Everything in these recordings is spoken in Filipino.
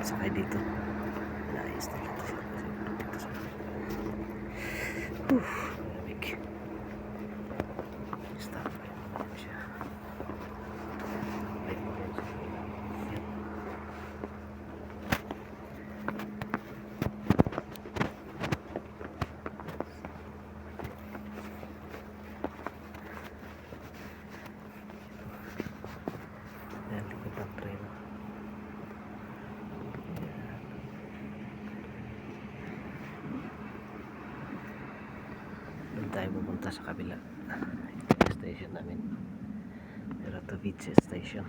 sakay dito. Naayos na dito siya kasi dito sa malamig. Stop siya. Ay, yan siya. Yan. Yan, likod ng tren. Doon tayo pupunta sa kabila. Ito yung station namin. Ratovice Station.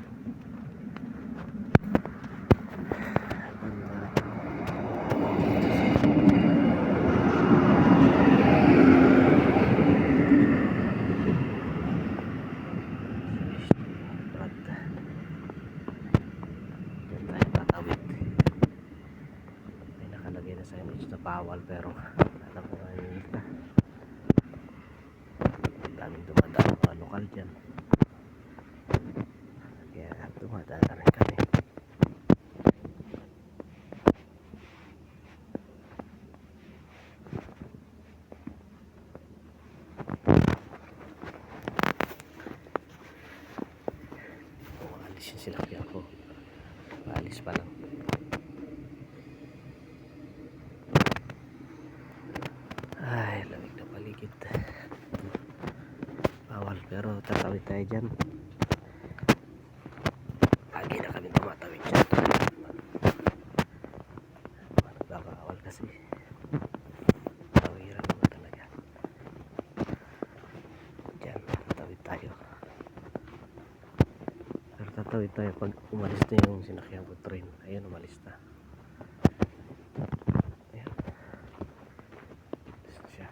Diyan tayo tatawid. May nakalagay na signage na bawal pero alam ko nga yun na. Daming dumadaan mga lokal dyan. Kaya dumadaan na rin kami. Alis yung silakyan ko. Paalis pa lang. Ay, lamig na paligid. Bawal pero tatawid tayo dyan. Lagi na kami tumatawid dyan. Nagbabawal kasi. Tawiran naman talaga. Dyan, tatawid tayo. Pero tatawid tayo pag umalis na yung sinakyan ko train. Ayun, umalis na. Ayan. Umalis na siya.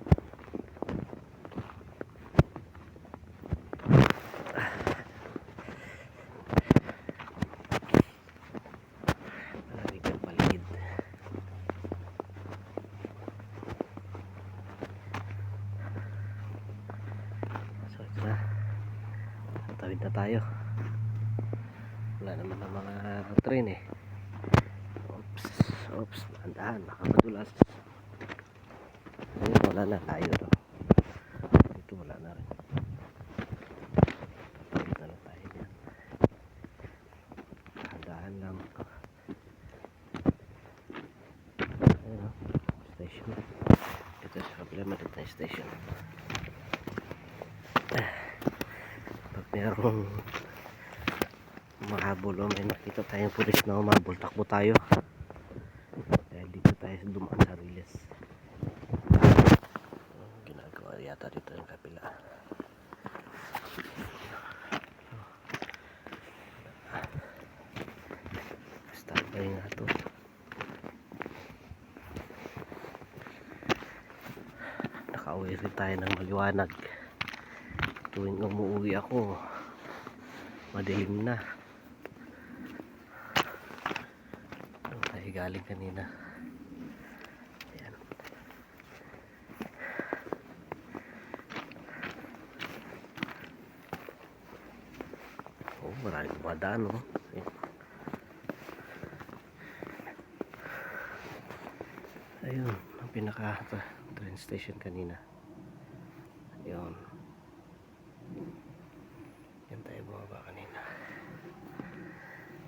Malamig ang paligid. So ito na. Tatawid na tayo. Wala naman ang mga train eh. Oops, dahan, nakamadulas. Ayun, wala na, layo to. Ito wala na rin. Tatawid na lang tayo dyan. Dahan lang. Ayun o, station. Ito sa problema dito na station. Pag merong mahabol o may nakita tayong pulis na umabol, takbo tayo dahil dito tayo dumaan sa Riles. Ginagawa yata dito yung kapila. Stop by nga to. Nakauwi rin tayo ng maliwanag. Tuwing umuwi ako madilim na. Tayo galing kanina. Ayan. Oh, maraming dumadaan, no? Ayan. Ayun, ang pinaka train station kanina. Ayun. Yan tayo bumaba kanina.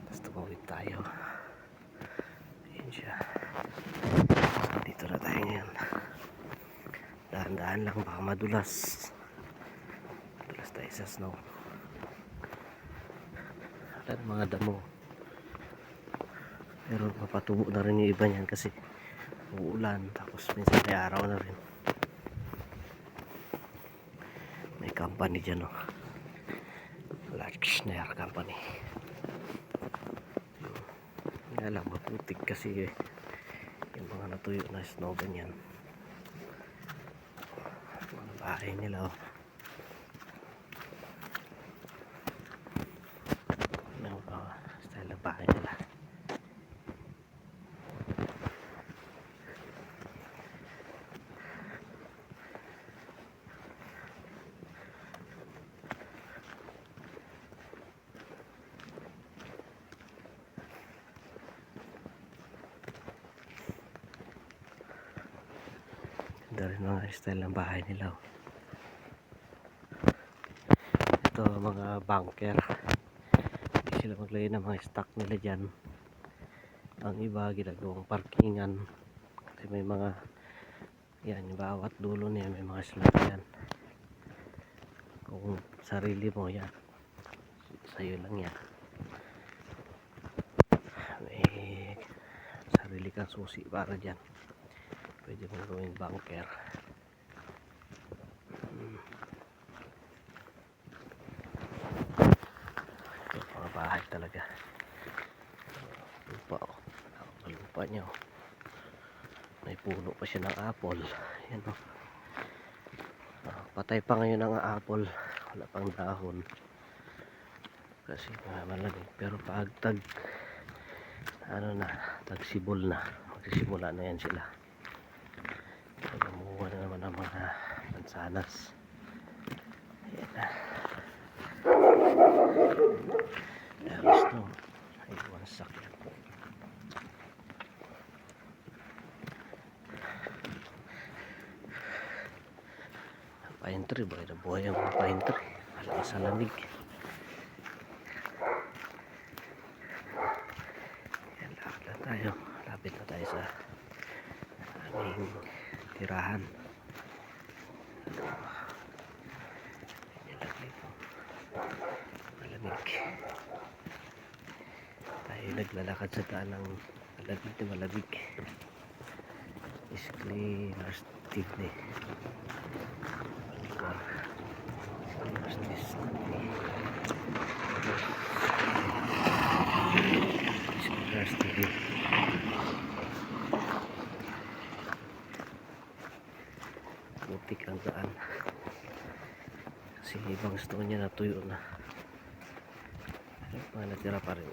Tapos tumawid tayo. Ayun siya. Dito na tayo ngayon. Dahan-dahan lang, baka madulas. Madulas tayo sa snow. At mga damo. Pero mapatubo na rin yung iba niyan kasi uulan. Tapos minsan may araw na rin. May company dyan, no? Larkschner Company. Nga lang, maputik kasi yung mga natuyo na snow ganyan. Mga bahay nila, oh. Style ng bahay nila. Ganda rin mga style ng bahay nila. Ito mga bunker. Hindi sila maglagay ng mga stock nila dyan. Ang iba ginagawang parkingan. Kasi may mga yan, bawat dulo niya may mga slot yan. Kung sarili mo yan, sa'yo lang yan. May sarili kang susi para dyan. Pwede mong gawing bunker. Ito mga bahay talaga. Lupa o. Lupa nyo. May puno pa siya ng apple. Yan o. Patay pa ngayon ang apple. Wala pang dahon. Kasi malamig. Pero pag tag tagsibol na. Magsisimula na yan sila. Namuha na naman ang mga mansanas. Ayan na. Alas no. Ay, wansak yan. Pine tree. Buhay na buhay ang mga pine tree. Malakas sa lamig. Ayan, lakad lang tayo. Lapit na tayo sa aming tirahan. Malamig. Tayo naglalakad sa daan ng malamig na malamig. Basically last evening. Last evening. Butik ang daan. Kasi ibang stone niya natuyo na. Mga natira pa rin.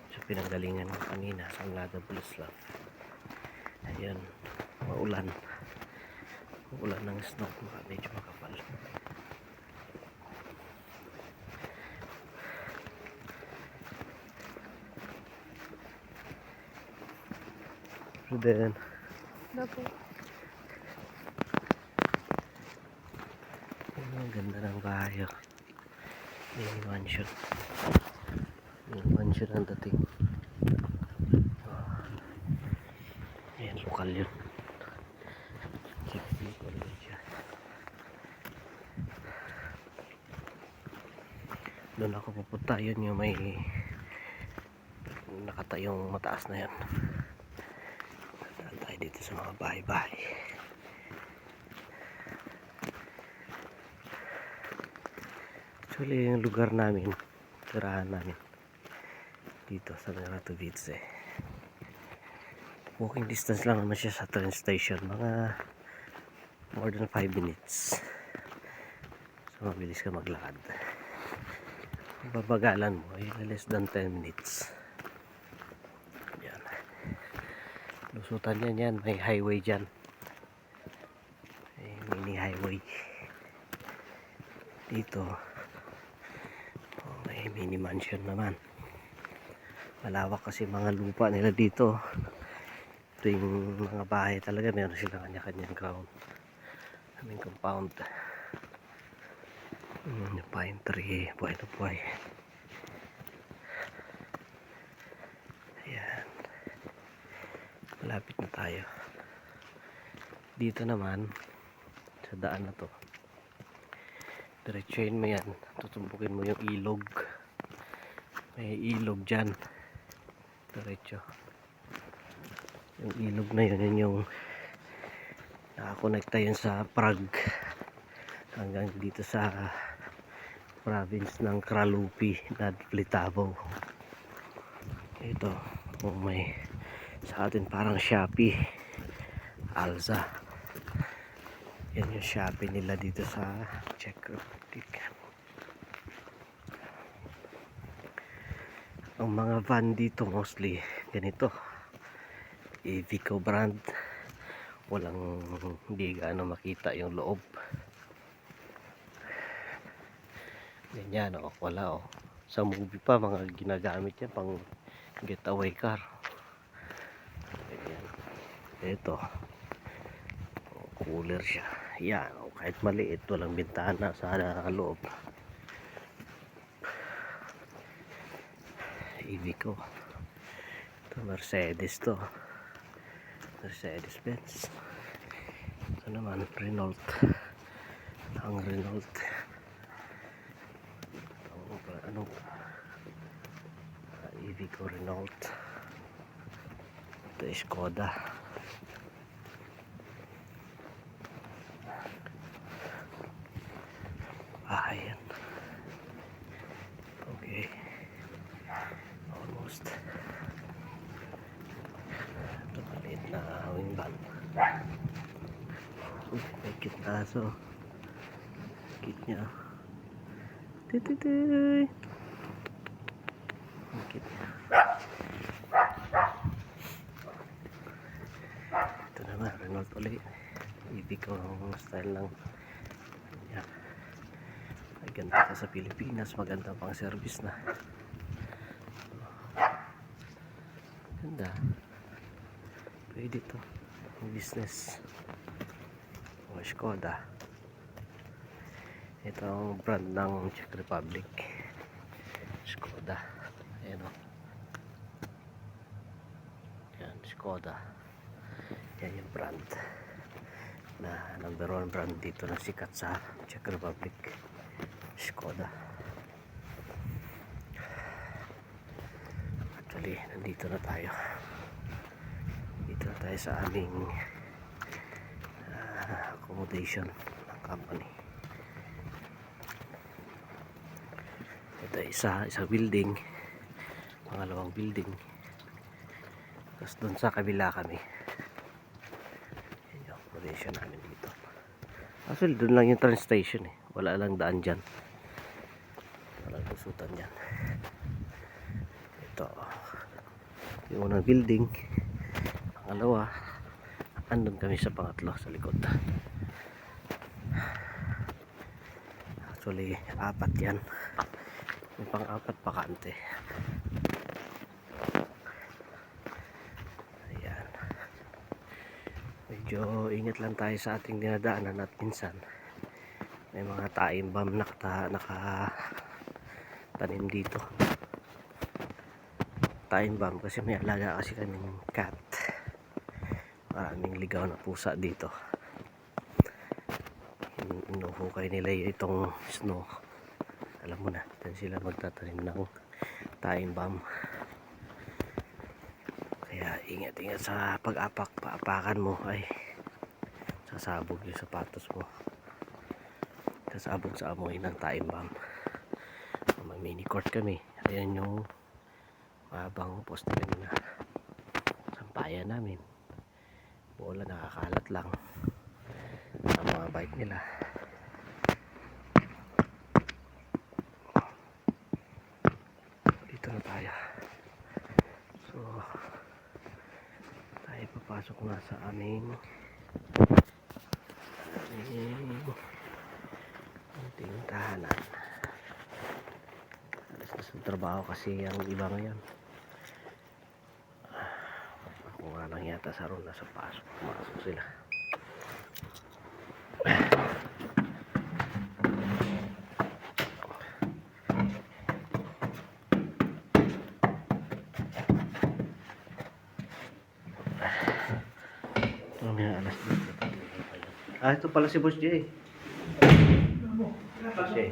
So pinanggalingan ko kanina sa Laga Bulislav. Ayan, maulan. Maulan ng snow. Medyo makapal. So then, ang ganda ng bahay. Mini mansion. Mini mansion ang dating. Ayan, lokal yun. Doon ako pupunta. Yun yung may nakatayong mataas na yan. Daan tayo dito sa mga bahay-bahay. Actually yung lugar namin, tirahan namin dito sa Katowice. Walking distance lang naman siya sa train station, mga more than 5 minutes. So mabilis ka maglakad. Babagalan mo ay less than 10 minutes. Yan. Lusutan yan, may highway dyan. May mini highway dito. May mini mansion naman. Malawak kasi mga lupa nila dito. Ito yung mga bahay talaga, meron silang kanya-kanyang ground. Aming compound. Yung pine tree, buhay na buhay. Ayan. Malapit na tayo. Dito naman, sa daan na to, diretsuhin mo yan. Tutumbukin mo yung ilog. May ilog dyan. Diretso. Yung ilog na yun, yun yung nakakonekta yun sa Prague. Hanggang dito sa province ng Kralupy nad Vltavou. Ito, may sa atin parang Shopee, Alza. Yan yung Shopee nila dito sa Czech Republic. Ang mga van dito mostly ganito, Iveco brand. Walang, hindi gaano makita yung loob. Ganyan o, wala o. Sa movie pa mga ginagamit yan pang getaway car. Ito, cooler siya. Yan, kahit maliit, walang bintana sa loob. Iveco. Ito, Mercedes to. Mercedes Benz. Ito naman, Renault. Ang Renault. Ano? Iveco Renault. Ito, Skoda. Ayan. Okay. Almost. Ito maliit na wing van. May kit na aso. Kit niya. Tititoy. May kit niya. Ito naman, Renault ulit. Ibig ko ang style lang. Yan. Ay, ganda ka sa Pilipinas. Maganda pang service na. Ganda. Pwede to. Business. O Skoda. Ito ang brand ng Czech Republic. Skoda. Ayan o. Yan, Skoda. Yan yung brand na number 1 brand dito na sikat sa Czech Republic. Skoda. Actually, nandito na tayo. Dito na tayo sa aming accommodation ng company. Ito isang building, pangalawang building. Tapos doon sa kabila kami. Yan yung accommodation namin dito. Actually, doon lang yung train station eh. Wala lang daan dyan. Walang lusutan dyan. Ito. Yung unang building. Pangalawa. Andun kami sa pangatlo sa likod. Actually, 4 yan. May pang-4 bakante. Ayan. Medyo ingat lang tayo sa ating dinadaanan at minsan may mga taimbam nakatanim dito. Taimbam kasi may alaga kasi kaming cat. Maraming ligaw na pusa dito. Inuhukay nila itong snow. Alam mo na, dyan sila magtatanim ng taimbam. Kaya ingat-ingat sa pag-apakan mo ay sasabog yung sapatos mo. Sasabog sa amoy ng taimbam. May mini court kami. Ayan yung mahabang poste na sampayan namin. Bola nakakalat lang ang mga bike nila. Dito na tayo. So tayo papasok na sa aming munting tahanan. Alas na sa trabaho kasi ang iba ngayon. Ako nga lang yata sa ron na sa pasok. Pumasok sila. Alas 10. Ito pala si Boss Jay. Boss Jay.